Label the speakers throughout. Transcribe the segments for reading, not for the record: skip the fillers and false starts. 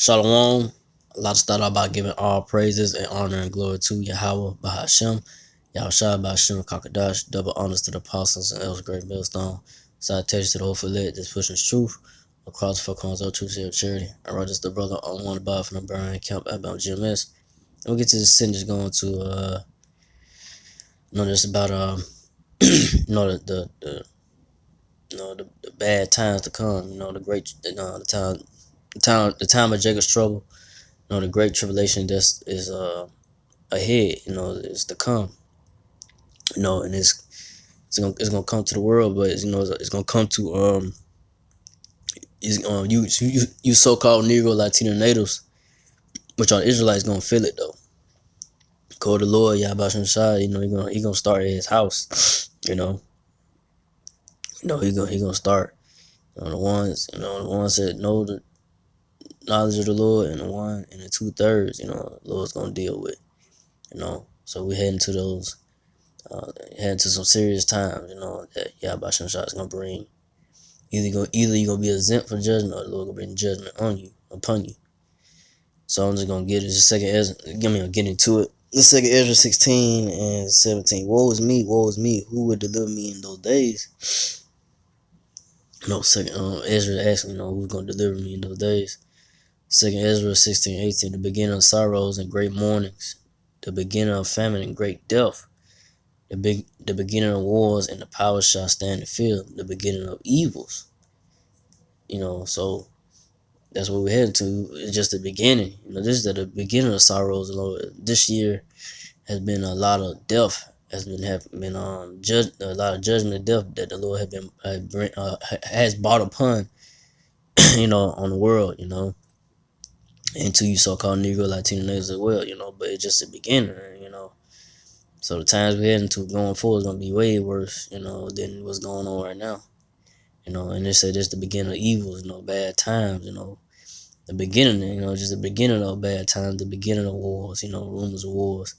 Speaker 1: Shalom. Allah start out by giving all praises and honor and glory to Yahweh Bahashem, Yahushua Bahashem Kakadash, double honors to the apostles and elders, great millstone. Citation to the whole lit that's pushing truth across for Conzo True Seal Charity. I wrote this the brother on one above from the Burn Camp about GMS. And we'll get to the sentence going to just about the bad times to come, the great the time of Jacob's trouble. The great tribulation that is ahead, is to come, and it's gonna come to the world, but it's gonna come to you so-called Negro Latino natives, which are Israelites, gonna feel it though. Call the Lord Yahbashim Shai, he gonna start at his house, he gonna start. The ones that know the knowledge of the Lord, and the 2/3, the Lord's gonna deal with, So we heading to those. Heading to some serious times, that Yahbashim Shai is gonna bring. Either you're gonna be exempt from judgment, or the Lord gonna bring judgment upon you. So I'm just gonna get into it. The second Ezra 16 and 17. Woe is me, who would deliver me in those days? Second Ezra asking, who's gonna deliver me in those days? Second Ezra 16:18, the beginning of sorrows and great mournings, the beginning of famine and great death. The beginning of wars, and the powers shall stand and field. The beginning of evils. So that's what we're heading to. It's just the beginning. This is the beginning of sorrows. This year has been a lot of death. Has been a lot of judgment and death that the Lord has brought upon on the world. And to you so-called Negro Latino natives as well. But it's just the beginning. So the times we're heading to going forward is gonna be way worse, than what's going on right now. And they say this the beginning of evils, bad times, the beginning, just the beginning of bad times, the beginning of wars, rumors of wars,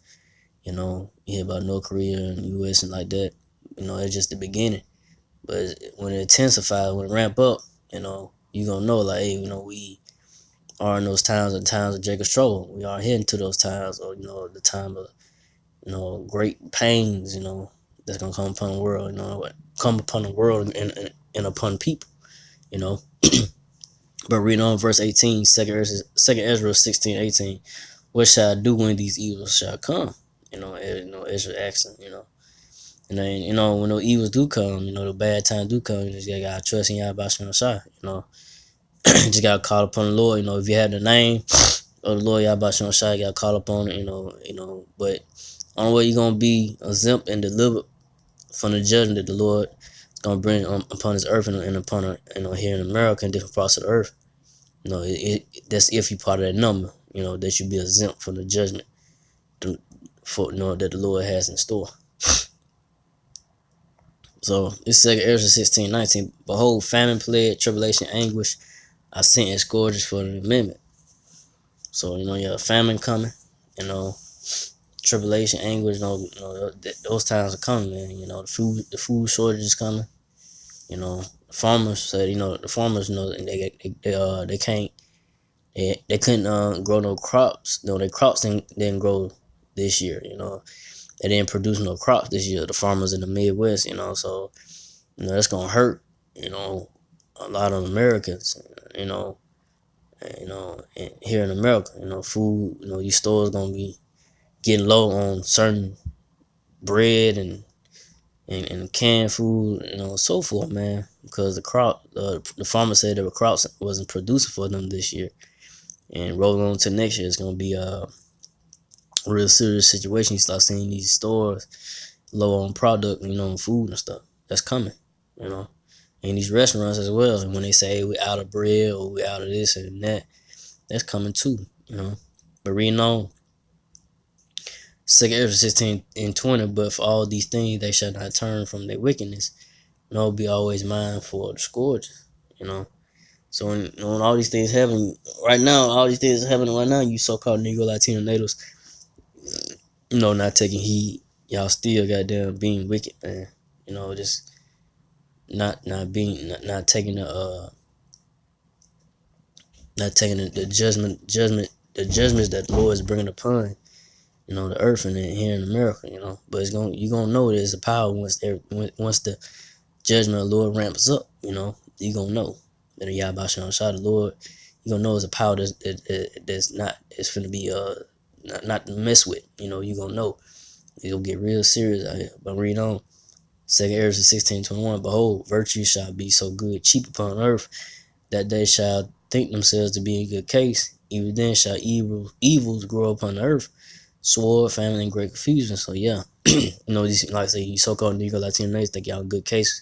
Speaker 1: you hear about North Korea and US and like that, it's just the beginning. But when it intensifies, when it ramp up, you gonna know, like, hey, we are in those times of Jacob's trouble. We are heading to those times, or, the time of, great pains, that's gonna come upon the world, come upon the world and upon people, But reading on verse 18, second Ezra 16:18, what shall I do when these evils shall come? Ezra asking, And then, when those evils do come, the bad times do come, you just gotta trust in Yahweh Shai, you just gotta call upon the Lord, if you have the name of the Lord Yahweh Shai, you gotta call upon it, but only way you're gonna be exempt and delivered from the judgment that the Lord is gonna bring upon this earth and upon here in America and different parts of the earth. That's if you're part of that number, that you be exempt from the judgment that the Lord has in store. So it's second Ezra 16:19. Behold, famine, plague, tribulation, anguish, I sent as scourges for the amendment. So, you have famine coming, tribulation, anguish, those times are coming, man. The food shortage is coming. Farmers said, the farmers and they can't. They couldn't grow no crops. Their crops didn't grow this year. They didn't produce no crops this year. The farmers in the Midwest. So that's gonna hurt. A lot of Americans. Here in America. Food. These stores gonna be getting low on certain bread and canned food. So forth, man. Because the farmers said the crops wasn't producing for them this year. And rolling on to next year, it's gonna be a real serious situation. You start seeing these stores low on product, food and stuff. That's coming, and these restaurants as well. And when they say, hey, we out of bread or we out of this and that, that's coming too, But reading on, 2 Ezra 16:20. But for all these things, they shall not turn from their wickedness, nor be always mindful of the scourges, So when all these things happen right now, you so-called Negro Latino natives, not taking heed, y'all still goddamn being wicked, man. Just not taking the not taking the the judgments that the Lord is bringing upon, the earth and here in America, But you're gonna know there's a power once the judgment of the Lord ramps up, you're gonna know that the Yahweh Shah, the Lord, you're gonna know it's a power that's not, it's finna be not to mess with, you're gonna know. You're gonna get real serious out here. But read on. 2nd Ezra 16:21. Behold, virtue shall be so good, cheap upon earth, that they shall think themselves to be in good case. Even then shall evils grow upon the earth, sword, famine, and great confusion. So yeah, these, like I say, you so-called Negro Latino nations think y'all in good cases.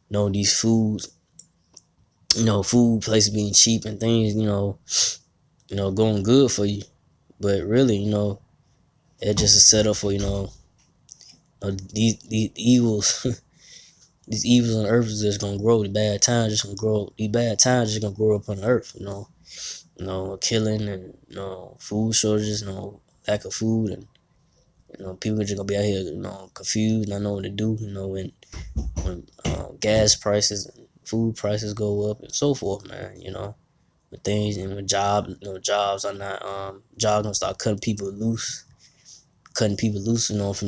Speaker 1: These foods, food places being cheap and things, going good for you. But really, it's just a setup for, these evils. These evils on earth is just gonna grow. The bad times just gonna grow. These bad times just gonna grow up on the earth. Killing and food shortages. Lack of food, and people are just gonna be out here, confused, not knowing what to do. When gas prices and food prices go up and so forth, man. When things and when jobs are not jobs gonna start cutting people loose, from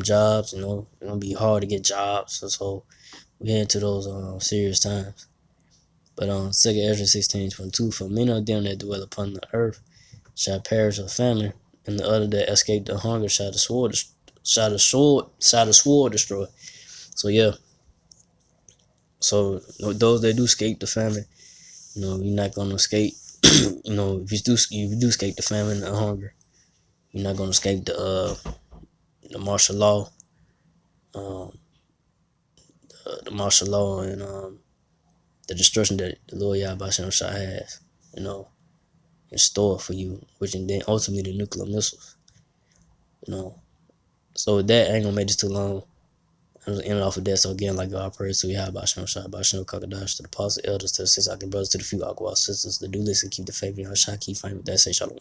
Speaker 1: jobs. It's gonna be hard to get jobs. So we head to those serious times. But 2nd Ezra 16:22, for many of them that dwell upon the earth shall perish of famine, and the other that escape the hunger shall the sword destroy. So yeah. So those that do escape the famine, you're not gonna escape. If you do escape the famine and the hunger, you're not gonna escape the martial law, the martial law and the destruction that the Lord Yahweh Shah has, in store for you, which and then ultimately the nuclear missiles, So with that, I ain't gonna make this too long. I'm just ending off with that. So again, like God praise to Yahweh Shah, Basham Kakadash, to the apostles, elders, to the 6 brothers, to the few Aqua sisters, to do listen, keep the faith in Shah, keep fighting with that, say shalom.